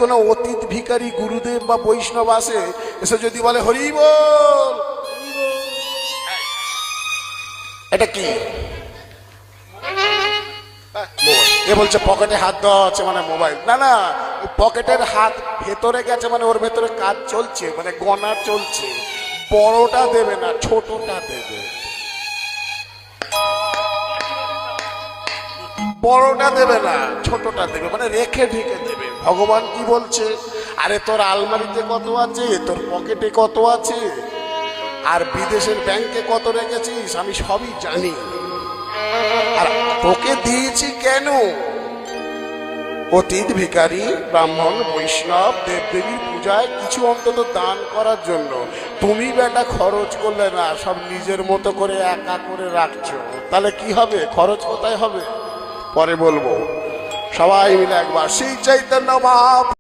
কোনো অতীত ভিখারি গুরুদেব বা বৈষ্ণব আসে, এসে যদি বলে হরি বল, এটা কি? এ বলছে পকেটে হাত দেওয়া আছে মানে মোবাইল। না না, পকেটের হাত ভেতরে গেছে মানে ওর ভেতরে কাজ চলছে, মানে গণা চলছে। বড়টা দেবে না, ছোটটা দেবে। বড়টা দেবে না, ছোটটা দেবে, মানে রেখে ঢেকে দেবে। ভগবান কি বলছে? আরে তোর আলমারিতে কত আছে, তোর পকেটে কত আছে, আর বিদেশের ব্যাংকে কত রেখেছিস আমি সবই জানি। আর তোকে দিয়েছি কেন? অতীত ভিখারি, ব্রাহ্মণ, বৈষ্ণব, দেবদেবীর পূজায় কিছু অন্তত দান করার জন্য। তুমি বেটা খরচ করলে না, সব নিজের মতো করে একা করে রাখছো, তাহলে কি হবে? খরচ কোথায় হবে? পরে বলবো। সবাই মিলে একবার শ্রী চৈতন্য মহাপ্রভু।